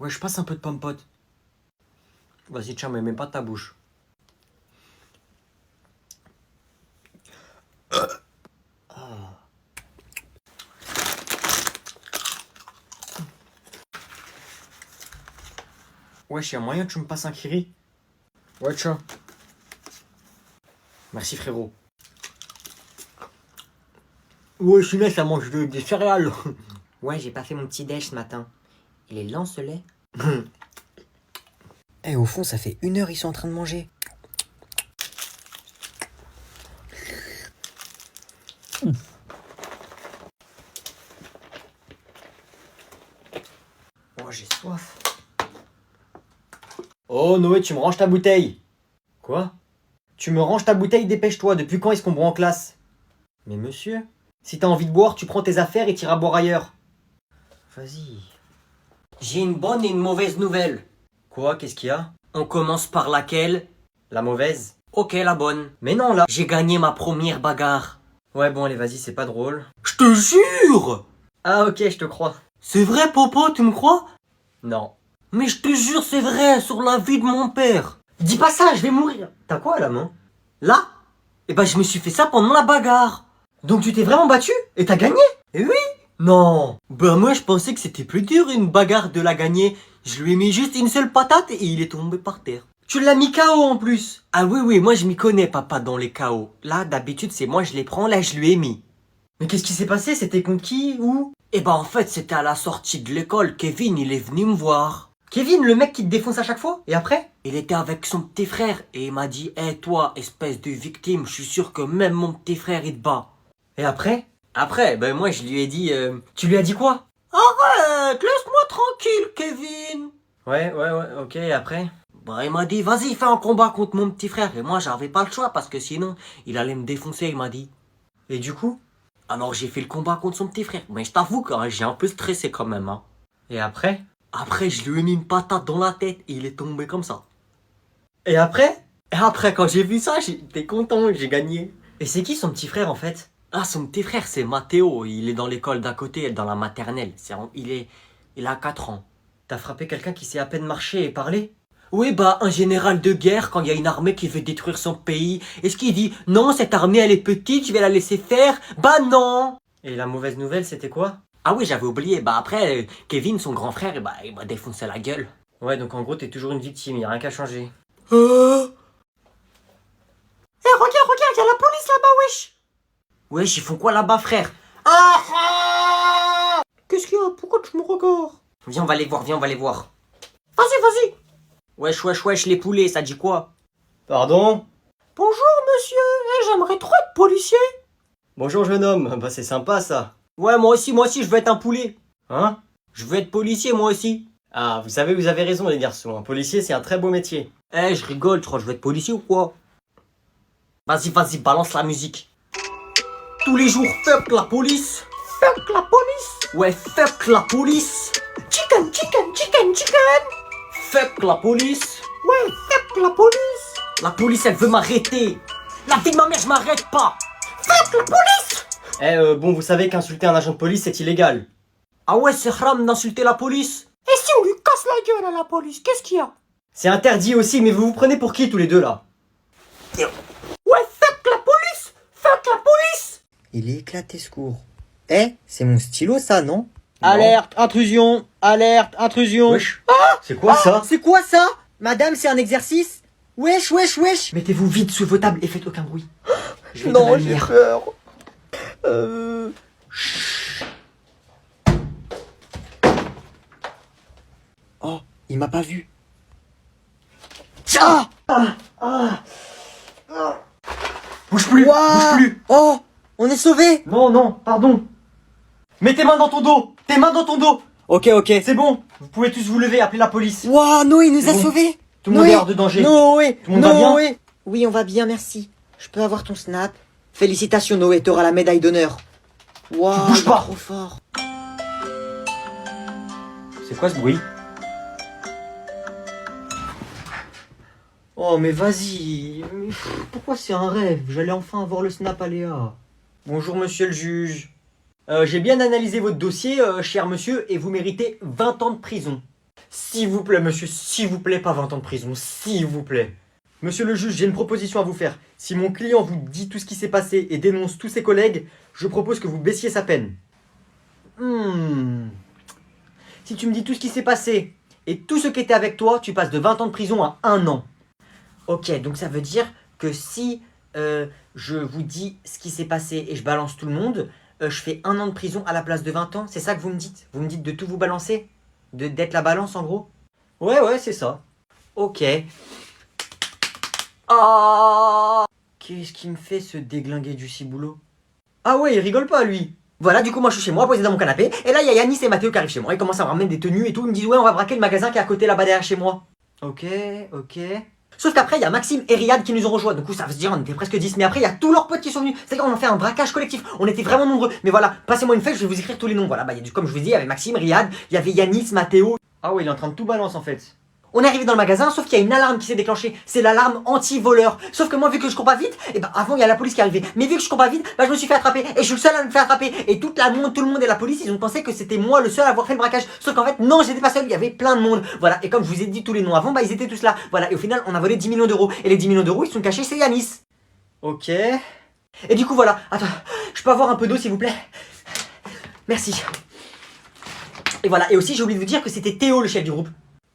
Ouais, je passe un peu de pomme-pote. Vas-y, tiens, mais mets pas ta bouche. Wesh, y'a moyen que tu me passes un kiri? Ouais, tiens. Merci, frérot. Ouais, celui-là, ça mange des céréales. Ouais, j'ai pas fait mon petit déj ce matin. Il est lent, ce lait. Eh, au fond, ça fait 1 heure ils sont en train de manger. Oh, j'ai soif. Oh, Noé, tu me ranges ta bouteille. Quoi? Tu me ranges ta bouteille, dépêche-toi. Depuis quand est-ce qu'on boit en classe? Mais monsieur, si t'as envie de boire, tu prends tes affaires et t'iras boire ailleurs. Vas-y. J'ai une bonne et une mauvaise nouvelle. Quoi? Qu'est-ce qu'il y a? On commence par laquelle? La mauvaise. Ok, la bonne. Mais non, là, j'ai gagné ma première bagarre. Ouais, bon, allez, vas-y, c'est pas drôle. Je te jure! Ah, ok, je te crois. C'est vrai, Popo, tu me crois? Non. Mais je te jure, c'est vrai, sur la vie de mon père. Dis pas ça, je vais mourir. T'as quoi à la main? Là? Eh ben, je me suis fait ça pendant la bagarre. Donc tu t'es vraiment battu? Et t'as gagné? Eh oui! Non. Ben, moi, je pensais que c'était plus dur, une bagarre de la gagner. Je lui ai mis juste une seule patate et il est tombé par terre. Tu l'as mis KO en plus. Ah oui, moi, je m'y connais, papa, dans les KO. Là, d'habitude, c'est moi, je les prends, là, je lui ai mis. Mais qu'est-ce qui s'est passé? C'était contre qui? Où? Eh ben, en fait, c'était à la sortie de l'école. Kevin, il est venu me voir. Kevin, le mec qui te défonce à chaque fois? Et après? Il était avec son petit frère et il m'a dit, hé, toi, espèce de victime, je suis sûr que même mon petit frère, il te bat. Et après? Après, ben, moi, je lui ai dit, Tu lui as dit quoi? arrête, laisse-moi tranquille, Kevin. Ouais, ok, et après? Bah, il m'a dit, vas-y, fais un combat contre mon petit frère. Et moi, j'avais pas le choix parce que sinon, il allait me défoncer, il m'a dit. Et du coup? Alors, j'ai fait le combat contre son petit frère. Mais je t'avoue que j'ai un peu stressé quand même, hein. Et après? Après, je lui ai mis une patate dans la tête et il est tombé comme ça. Et après? Et après, quand j'ai vu ça, j'étais content, j'ai gagné. Et c'est qui son petit frère en fait? Ah, son petit frère, c'est Mathéo. Il est dans l'école d'à côté, dans la maternelle. Il a 4 ans. T'as frappé quelqu'un qui sait à peine marcher et parler? Oui, bah, un général de guerre, quand il y a une armée qui veut détruire son pays, est-ce qu'il dit, non, cette armée, elle est petite, je vais la laisser faire? Bah non! Et la mauvaise nouvelle, c'était quoi? Ah oui, j'avais oublié. Bah après, Kevin, son grand frère, bah, il m'a défoncé la gueule. Ouais, donc en gros, t'es toujours une victime, y a rien qu'à changer. Eh, regarde, y a la police là-bas, wesh! Wesh, ils font quoi là-bas, frère? Qu'est-ce qu'il y a? Pourquoi tu me regardes? Viens, on va les voir, viens, on va les voir. Vas-y! Wesh, les poulets, ça dit quoi? Pardon? Bonjour, monsieur. J'aimerais trop être policier. Bonjour, jeune homme. Bah, c'est sympa ça. Ouais, moi aussi, je veux être un poulet. Hein? Je veux être policier, moi aussi. Ah, vous savez, vous avez raison, les garçons. Un policier, c'est un très beau métier. Eh, je rigole, tu crois que je veux être policier ou quoi? Vas-y, balance la musique. Tous les jours, fuck la police. Fuck la police. Ouais, fuck la police. Chicken. Fuck la police. Ouais, fuck la police. La police, elle veut m'arrêter. La vie de ma mère, je m'arrête pas. Fuck la police. Eh, bon, vous savez qu'insulter un agent de police, c'est illégal. Ah ouais, c'est haram d'insulter la police. Et si on lui casse la gueule à la police, qu'est-ce qu'il y a? C'est interdit aussi, mais vous vous prenez pour qui tous les deux là? Ouais, fuck la police. Fuck la police. Il est éclaté ce cours. Eh, c'est mon stylo ça, non? Alerte, intrusion. Wesh. C'est quoi ça? C'est quoi ça? Madame, c'est un exercice? Wesh. Mettez-vous vite sous vos tables et faites aucun bruit. Je vais Non, éteindre la j'ai lumière. peur. Oh, il m'a pas vu. Tiens! Bouge plus, bouge plus. Oh, on est sauvés. Non, pardon. Mets tes mains dans ton dos. Tes mains dans ton dos. Ok. C'est bon. Vous pouvez tous vous lever, appeler la police. Waouh, Noé, il nous a Bon. sauvés. Tout le monde est hors de danger. Noé, Tout le monde va bien? Oui, on va bien, merci. Je peux avoir ton snap? Félicitations, Noé, t'auras la médaille d'honneur. Waouh, bouges pas. trop fort. C'est quoi ce bruit? Oh mais vas-y. Pourquoi c'est un rêve? J'allais enfin avoir le snap à Léa. Bonjour monsieur le juge. J'ai bien analysé votre dossier, cher monsieur, et vous méritez 20 ans de prison. S'il vous plaît, monsieur, s'il vous plaît, pas 20 ans de prison, s'il vous plaît. Monsieur le juge, j'ai une proposition à vous faire. Si mon client vous dit tout ce qui s'est passé et dénonce tous ses collègues, je propose que vous baissiez sa peine. Si tu me dis tout ce qui s'est passé et tout ce qui était avec toi, tu passes de 20 ans de prison à 1 an. Ok, donc ça veut dire que si je vous dis ce qui s'est passé et je balance tout le monde, je fais 1 an de prison à la place de 20 ans. C'est ça que vous me dites? Vous me dites de tout vous balancer? D'être la balance en gros? Ouais, c'est ça. Ok. Ah, qu'est-ce qui me fait ce déglingué du ciboulot? Ah ouais, il rigole pas lui. Voilà, du coup, moi je suis chez moi, posé dans mon canapé. Et là, il y a Yanis et Mathéo qui arrivent chez moi. Ils commencent à me ramener des tenues et tout. Ils me disent, ouais, on va braquer le magasin qui est à côté là-bas derrière chez moi. Ok. Sauf qu'après, il y a Maxime et Riyad qui nous ont rejoints. Du coup, ça veut se dire, on était presque 10. Mais après, il y a tous leurs potes qui sont venus. C'est-à-dire, on a fait un braquage collectif. On était vraiment nombreux. Mais voilà, passez-moi une feuille, je vais vous écrire tous les noms. Voilà, comme je vous dis, il y avait Maxime, Riyad, il y avait Yanis, Mathéo. Ah ouais, il est en train de tout balancer en fait. On est arrivé dans le magasin, sauf qu'il y a une alarme qui s'est déclenchée. C'est l'alarme anti-voleur. Sauf que moi, vu que je cours pas vite, et avant il y a la police qui est arrivée. Mais vu que je cours pas vite, je me suis fait attraper. Et je suis le seul à me faire attraper. Et tout le monde et la police, ils ont pensé que c'était moi le seul à avoir fait le braquage. Sauf qu'en fait, non, j'étais pas seul, il y avait plein de monde. Voilà, et comme je vous ai dit tous les noms avant, ils étaient tous là. Voilà, et au final, on a volé 10 millions d'euros. Et les 10 millions d'euros, ils sont cachés chez Yanis. Ok. Et du coup, voilà. Attends, je peux avoir un peu d'eau s'il vous plaît? Merci. Et voilà, et aussi, j'ai oublié de vous dire que c'était Théo le chef du groupe.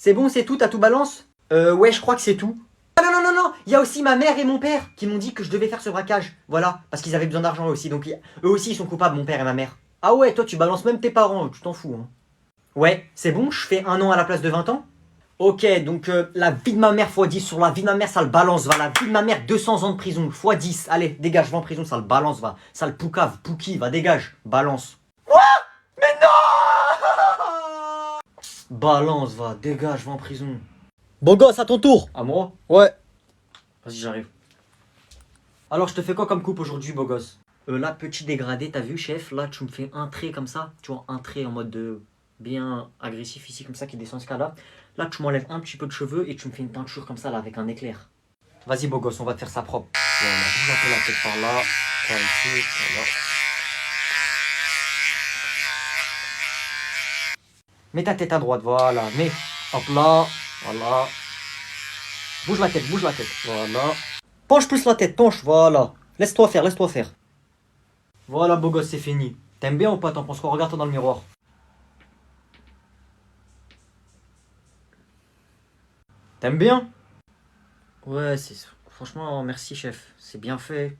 C'est bon, c'est tout, t'as tout balance? Ouais, je crois que c'est tout. Ah non, il y a aussi ma mère et mon père qui m'ont dit que je devais faire ce braquage. Voilà, parce qu'ils avaient besoin d'argent aussi, donc eux aussi ils sont coupables, mon père et ma mère. Ah ouais, toi tu balances même tes parents, tu t'en fous, hein. Ouais, c'est bon, je fais 1 an à la place de 20 ans? Ok, donc la vie de ma mère x 10 sur la vie de ma mère, ça le balance, va. La vie de ma mère, 200 ans de prison, x 10. Allez, dégage, va en prison, ça le balance, va. Ça le poucave, pouki, va, dégage, balance. Quoi? Mais non! Balance, va, dégage, va en prison. Beau gosse, à ton tour. À moi? Ouais. Vas-y, j'arrive. Alors, je te fais quoi comme coupe aujourd'hui, beau gosse? Là, petit dégradé, t'as vu, chef? Là, tu me fais un trait comme ça. Tu vois, un trait en mode bien agressif ici, comme ça, qui descend ce cas-là. Là, tu m'enlèves un petit peu de cheveux et tu me fais une teinture comme ça, là, avec un éclair. Vas-y, beau gosse, on va te faire ça propre. Voilà, bouge un peu la tête par là. Par ici, voilà. Mets ta tête à droite, voilà. Mets. Hop là. Voilà. Bouge la tête, voilà. Penche plus la tête, penche, voilà. Laisse-toi faire. Voilà, beau gosse, c'est fini. T'aimes bien ou pas? T'en penses quoi? Regarde-toi dans le miroir. T'aimes bien? Ouais, franchement, merci, chef. C'est bien fait.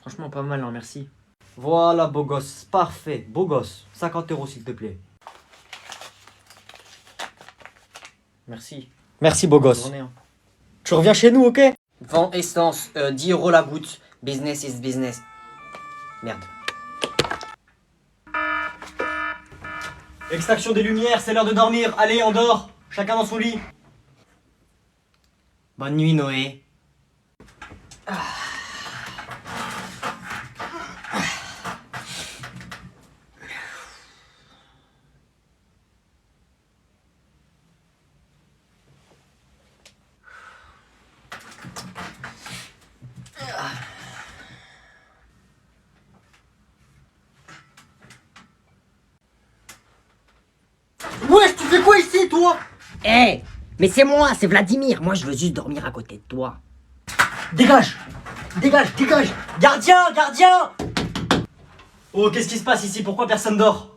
Franchement, pas mal, hein, merci. Voilà, beau gosse, parfait. Beau gosse. 50 €, s'il te plaît. Merci. Merci, beau gosse. Journée, hein. Tu reviens chez nous, ok? Vent essence, 10 € la goutte. Business is business. Merde. Extraction des lumières, c'est l'heure de dormir. Allez, on dort. Chacun dans son lit. Bonne nuit, Noé. Wesh, tu fais quoi ici, toi? Eh, mais c'est moi, c'est Vladimir. Moi, je veux juste dormir à côté de toi. Dégage! Gardien! Oh, qu'est-ce qui se passe ici? Pourquoi personne dort?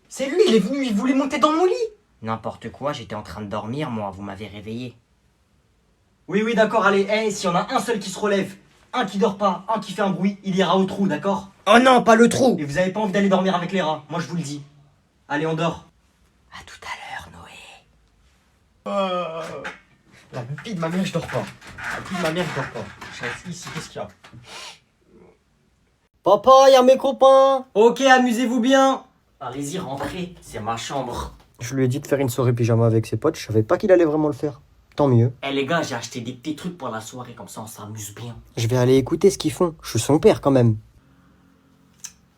C'est lui, il est venu, il voulait monter dans mon lit. N'importe quoi, j'étais en train de dormir, moi, vous m'avez réveillé. Oui, d'accord, allez, s'il y en a un seul qui se relève, un qui dort pas, un qui fait un bruit, il ira au trou, d'accord? Oh non, pas le trou. Et vous avez pas envie d'aller dormir avec les rats, moi je vous le dis. Allez, on dort. À tout à l'heure, Noé. La vie de ma mère, je dors pas. Je reste ici, qu'est-ce qu'il y a? Papa, y a mes copains. Ok, amusez-vous bien. Allez-y, rentrez, c'est ma chambre. Je lui ai dit de faire une soirée pyjama avec ses potes. Je savais pas qu'il allait vraiment le faire. Tant mieux. Eh les gars, j'ai acheté des petits trucs pour la soirée, comme ça on s'amuse bien. Je vais aller écouter ce qu'ils font. Je suis son père quand même.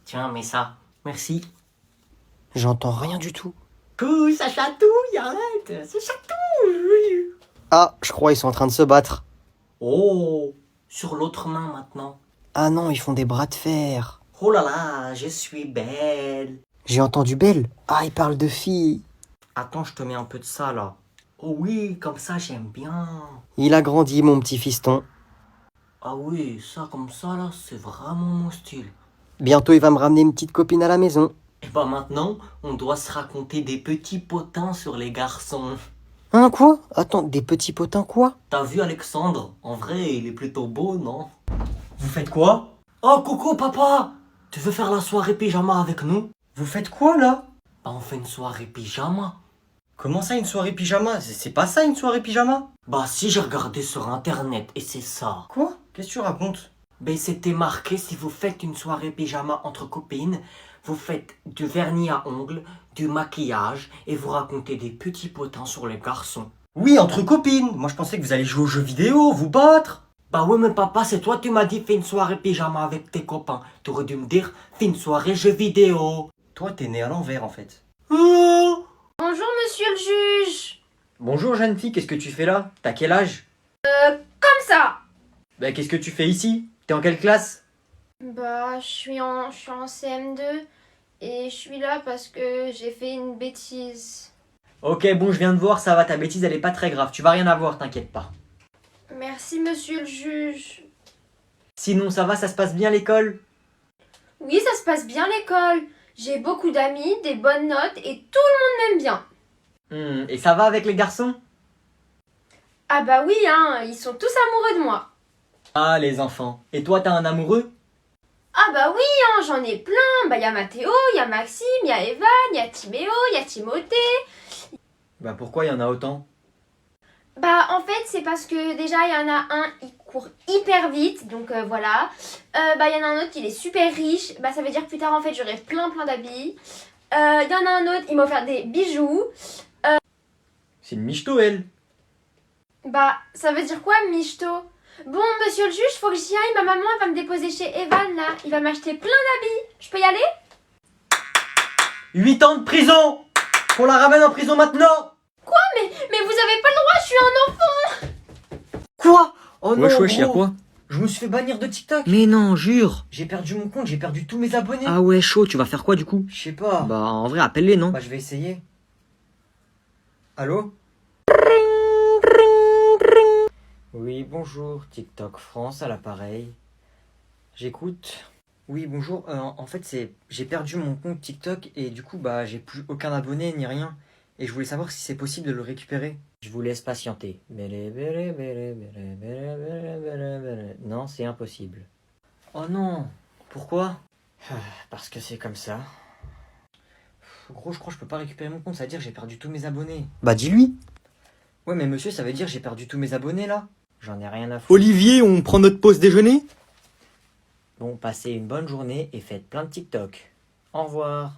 Tiens, mets ça. Merci. J'entends rien du tout. Couille, ça chatouille, arrête, ça chatouille. Ah, je crois ils sont en train de se battre. Oh, sur l'autre main maintenant. Ah non, ils font des bras de fer. Oh là là, je suis belle. J'ai entendu Belle. Ah, ils parlent de filles. Attends, je te mets un peu de ça là. Oh oui, comme ça j'aime bien. Il a grandi, mon petit fiston. Ah oui, ça comme ça là, c'est vraiment mon style. Bientôt, il va me ramener une petite copine à la maison. Et bah maintenant, on doit se raconter des petits potins sur les garçons. Hein, quoi? Attends, des petits potins, quoi? T'as vu Alexandre? En vrai, il est plutôt beau, non? Vous faites quoi? Oh coucou papa! Tu veux faire la soirée pyjama avec nous? Vous faites quoi là? Bah on fait une soirée pyjama. Comment ça une soirée pyjama? C'est pas ça une soirée pyjama? Bah si j'ai regardé sur internet et c'est ça. Quoi? Qu'est-ce que tu racontes? Ben c'était marqué si vous faites une soirée pyjama entre copines, vous faites du vernis à ongles, du maquillage et vous racontez des petits potins sur les garçons. Oui, entre copines. Moi je pensais que vous allez jouer aux jeux vidéo, vous battre. Bah oui mais papa c'est toi tu m'as dit fais une soirée pyjama avec tes copains. T'aurais dû me dire fais une soirée jeux vidéo. Toi t'es né à l'envers en fait. Oh Bonjour, monsieur le juge. Bonjour jeune fille, qu'est-ce que tu fais là? T'as quel âge? Comme ça. Bah qu'est-ce que tu fais ici? T'es en quelle classe? Bah, je suis en CM2 et je suis là parce que j'ai fait une bêtise. Ok bon je viens de voir, ça va, ta bêtise elle est pas très grave, tu vas rien avoir, t'inquiète pas. Merci, monsieur le juge. Sinon ça va, ça se passe bien à l'école? Oui, ça se passe bien l'école. J'ai beaucoup d'amis, des bonnes notes et tout le monde m'aime bien. Et ça va avec les garçons? Ah bah oui, hein, ils sont tous amoureux de moi. Ah les enfants. Et toi t'as un amoureux? Ah bah oui, hein, j'en ai plein. Bah, il y a Mathéo, il y a Maxime, il y a Evan, il y a Timéo, il y a Timothée. Bah pourquoi il y en a autant? Bah en fait c'est parce que déjà il y en a un, il court hyper vite, donc voilà. Bah il y en a un autre, il est super riche, bah ça veut dire que plus tard en fait j'aurai plein d'habits. Il y en a un autre, il m'a offert des bijoux. C'est une michto elle. Bah ça veut dire quoi michto? Bon monsieur le juge, faut que j'y aille, ma maman elle va me déposer chez Evan là, il va m'acheter plein d'habits. Je peux y aller? 8 ans de prison! Qu'on la ramène en prison maintenant! Mais vous avez pas le droit, je suis un enfant! Quoi? Oh non, Wesh, wesh, y'a gros. quoi? Je me suis fait bannir de TikTok. Mais non, jure. J'ai perdu mon compte, j'ai perdu tous mes abonnés. Ah ouais, chaud, tu vas faire quoi du coup? Je sais pas. Bah en vrai, appelle-les, non? Bah je vais essayer. Allô? Oui, bonjour, TikTok France à l'appareil. J'écoute. Oui, bonjour. En fait, j'ai perdu mon compte TikTok et du coup, bah, j'ai plus aucun abonné ni rien. Et je voulais savoir si c'est possible de le récupérer. Je vous laisse patienter. Non, c'est impossible. Oh non. Pourquoi? Parce que c'est comme ça. Gros, je crois que je peux pas récupérer mon compte. Ça veut dire que j'ai perdu tous mes abonnés. Bah, dis-lui. Ouais, mais monsieur, ça veut dire que j'ai perdu tous mes abonnés là. J'en ai rien à foutre. Olivier, on prend notre pause déjeuner? Bon, passez une bonne journée et faites plein de TikTok. Au revoir.